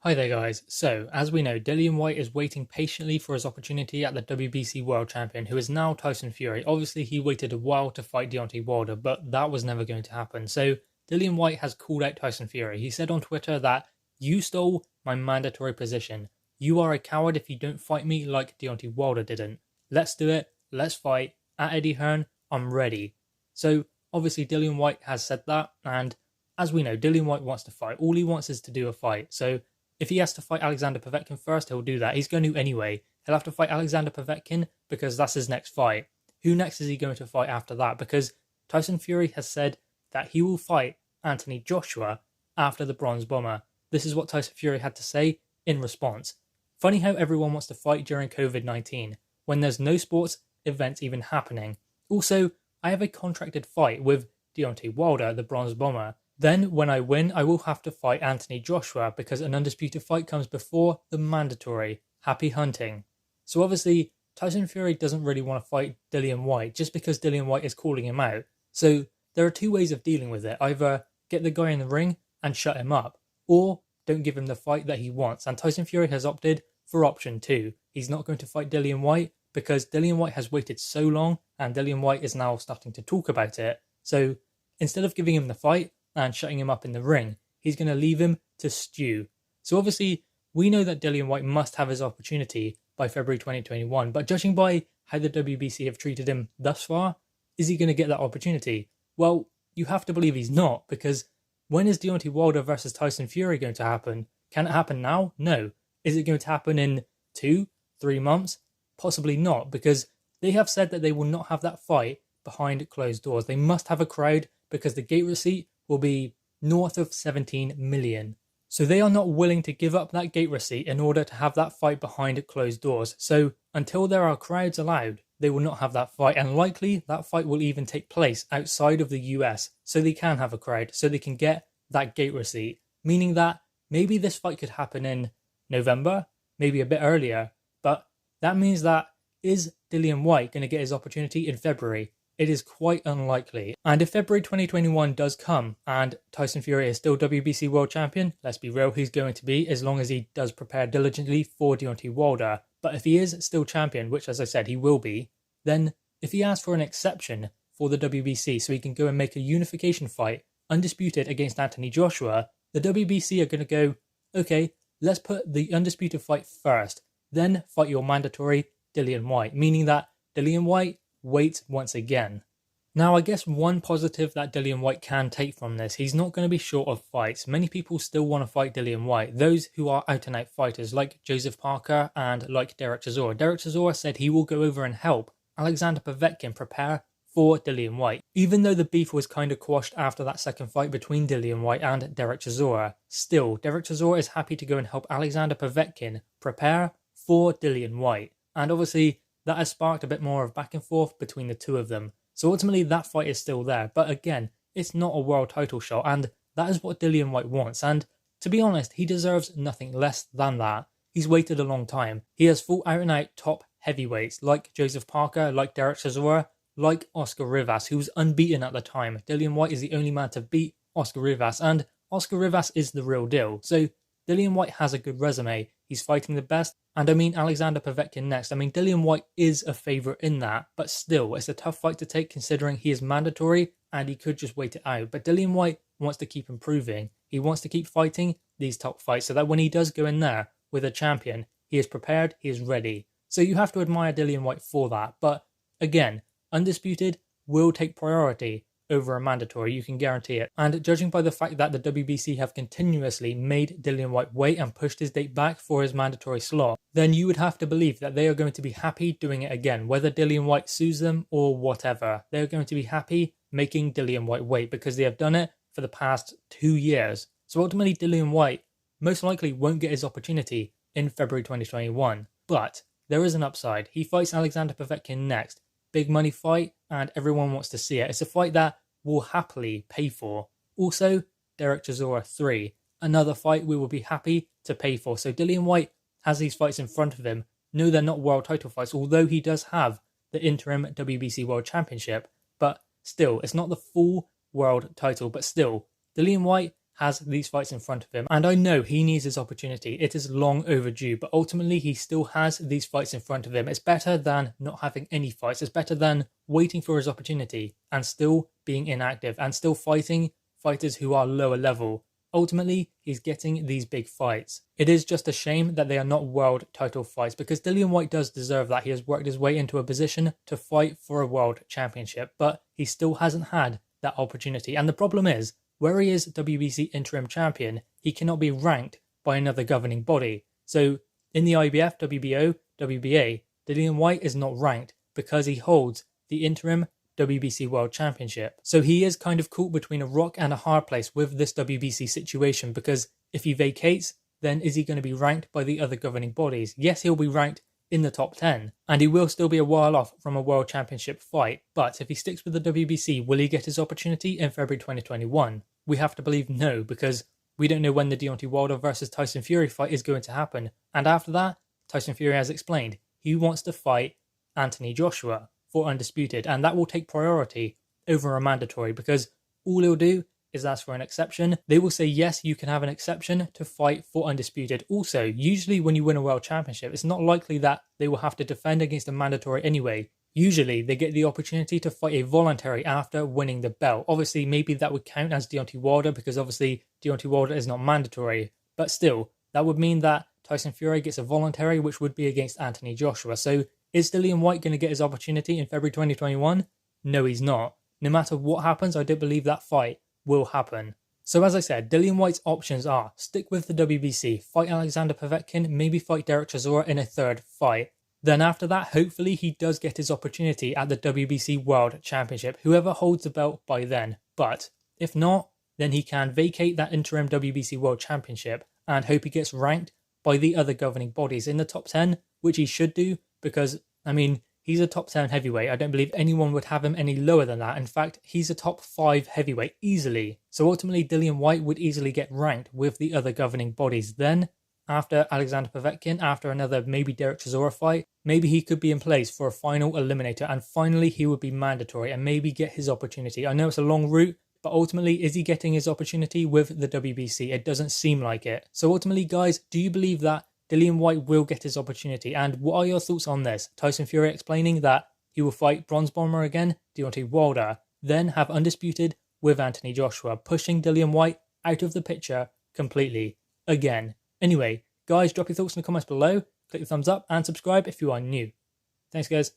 Hi there guys, so as we know Dillian Whyte is waiting patiently for his opportunity at the WBC World Champion who is now Tyson Fury. Obviously he waited a while to fight Deontay Wilder, but that was never going to happen. So Dillian Whyte has called out Tyson Fury. He said on Twitter that you stole my mandatory position. You are a coward if you don't fight me like Deontay Wilder didn't. Let's do it, let's fight. At Eddie Hearn, I'm ready. So obviously Dillian Whyte has said that, and as we know Dillian Whyte wants to fight. All he wants is to do a fight. So if he has to fight Alexander Povetkin first, he'll do that. He's going to anyway. He'll have to fight Alexander Povetkin because that's his next fight. Who next is he going to fight after that? Because Tyson Fury has said that he will fight Anthony Joshua after the Bronze Bomber. This is what Tyson Fury had to say in response. Funny how everyone wants to fight during COVID-19 when there's no sports events even happening. Also, I have a contracted fight with Deontay Wilder, the Bronze Bomber. Then, when I win, I will have to fight Anthony Joshua because an undisputed fight comes before the mandatory. Happy hunting. So obviously, Tyson Fury doesn't really want to fight Dillian Whyte just because Dillian Whyte is calling him out. So there are two ways of dealing with it. Either get the guy in the ring and shut him up, or don't give him the fight that he wants. And Tyson Fury has opted for option 2. He's not going to fight Dillian Whyte because Dillian Whyte has waited so long and Dillian Whyte is now starting to talk about it. So instead of giving him the fight and shutting him up in the ring, he's going to leave him to stew. So obviously, we know that Dillian Whyte must have his opportunity by February 2021, but judging by how the WBC have treated him thus far, is he going to get that opportunity? Well, you have to believe he's not, because when is Deontay Wilder versus Tyson Fury going to happen? Can it happen now? No. Is it going to happen in 2-3 months? Possibly not, because they have said that they will not have that fight behind closed doors. They must have a crowd because the gate receipt will be north of 17 million. So they are not willing to give up that gate receipt in order to have that fight behind closed doors. So until there are crowds allowed, they will not have that fight, and likely that fight will even take place outside of the US so they can have a crowd, so they can get that gate receipt, meaning that maybe this fight could happen in November, maybe a bit earlier, but that means that is Dillian Whyte going to get his opportunity in February? It is quite unlikely. And if February 2021 does come and Tyson Fury is still WBC World Champion, let's be real, he's going to be, as long as he does prepare diligently for Deontay Wilder. But if he is still champion, which as I said he will be, then if he asks for an exception for the WBC so he can go and make a unification fight, undisputed against Anthony Joshua, the WBC are going to go, okay, let's put the undisputed fight first, then fight your mandatory Dillian Whyte, meaning that Dillian Whyte wait once again. Now, I guess one positive that Dillian Whyte can take from this, he's not going to be short of fights. Many people still want to fight Dillian Whyte, those who are out and out fighters like Joseph Parker and like Derek Chisora. Derek Chisora said he will go over and help Alexander Povetkin prepare for Dillian Whyte. Even though the beef was kind of quashed after that second fight between Dillian Whyte and Derek Chisora, still, Derek Chisora is happy to go and help Alexander Povetkin prepare for Dillian Whyte. And obviously, that has sparked a bit more of back and forth between the two of them. So ultimately that fight is still there. But again, it's not a world title shot, and that is what Dillian Whyte wants. And to be honest, he deserves nothing less than that. He's waited a long time. He has fought out and out top heavyweights like Joseph Parker, like Derek Chisora, like Oscar Rivas, who was unbeaten at the time. Dillian Whyte is the only man to beat Oscar Rivas, and Oscar Rivas is the real deal. So Dillian Whyte has a good resume. He's fighting the best. And I mean Alexander Povetkin next. I mean, Dillian Whyte is a favourite in that, but still, it's a tough fight to take considering he is mandatory and he could just wait it out. But Dillian Whyte wants to keep improving. He wants to keep fighting these top fights so that when he does go in there with a champion, he is prepared, he is ready. So you have to admire Dillian Whyte for that. But again, undisputed will take priority over a mandatory, you can guarantee it. And judging by the fact that the WBC have continuously made Dillian Whyte wait and pushed his date back for his mandatory slot, then you would have to believe that they are going to be happy doing it again, whether Dillian Whyte sues them or whatever. They're going to be happy making Dillian Whyte wait because they have done it for the past 2 years. So ultimately Dillian Whyte most likely won't get his opportunity in February 2021. But there is an upside. He fights Alexander Povetkin next. Big money fight, and everyone wants to see it. It's a fight that we'll happily pay for. Also, Derek Chisora 3, another fight we will be happy to pay for. So Dillian Whyte has these fights in front of him. No, they're not world title fights, although he does have the interim WBC World Championship. But still, it's not the full world title. But still, Dillian Whyte has these fights in front of him, and I know he needs his opportunity. It is long overdue, but ultimately he still has these fights in front of him. It's better than not having any fights. It's better than waiting for his opportunity and still being inactive and still fighting fighters who are lower level. Ultimately, he's getting these big fights. It is just a shame that they are not world title fights, because Dillian Whyte does deserve that. He has worked his way into a position to fight for a world championship, but he still hasn't had that opportunity. And the problem is, where he is WBC interim champion, he cannot be ranked by another governing body. So in the IBF, WBO, WBA, Dillian Whyte is not ranked because he holds the interim WBC World Championship. So he is kind of caught between a rock and a hard place with this WBC situation, because if he vacates, then is he going to be ranked by the other governing bodies? Yes, he'll be ranked in the top 10, and he will still be a while off from a World Championship fight, but if he sticks with the WBC, will he get his opportunity in February 2021? We have to believe no, because we don't know when the Deontay Wilder versus Tyson Fury fight is going to happen, and after that, Tyson Fury has explained he wants to fight Anthony Joshua for undisputed, and that will take priority over a mandatory, because all he'll do is ask for an exception. They will say, yes, you can have an exception to fight for undisputed. Also, usually when you win a world championship, it's not likely that they will have to defend against a mandatory anyway. Usually, they get the opportunity to fight a voluntary after winning the belt. Obviously, maybe that would count as Deontay Wilder, because obviously Deontay Wilder is not mandatory. But still, that would mean that Tyson Fury gets a voluntary, which would be against Anthony Joshua. So, is Dillian Whyte going to get his opportunity in February 2021? No, he's not. No matter what happens, I don't believe that fight will happen. So as I said, Dillian Whyte's options are stick with the WBC, fight Alexander Povetkin, maybe fight Derek Chisora in a third fight. Then after that, hopefully he does get his opportunity at the WBC World Championship, whoever holds the belt by then. But if not, then he can vacate that interim WBC World Championship and hope he gets ranked by the other governing bodies in the top 10, which he should do, because, I mean, he's a top 10 heavyweight. I don't believe anyone would have him any lower than that. In fact, he's a top 5 heavyweight easily. So ultimately, Dillian Whyte would easily get ranked with the other governing bodies. Then, after Alexander Povetkin, after another maybe Derek Chisora fight, maybe he could be in place for a final eliminator, and finally he would be mandatory and maybe get his opportunity. I know it's a long route, but ultimately, is he getting his opportunity with the WBC? It doesn't seem like it. So ultimately, guys, do you believe that Dillian Whyte will get his opportunity? And what are your thoughts on this? Tyson Fury explaining that he will fight Bronze Bomber again, Deontay Wilder, then have undisputed with Anthony Joshua, pushing Dillian Whyte out of the picture completely again. Anyway, guys, drop your thoughts in the comments below, click the thumbs up and subscribe if you are new. Thanks, guys.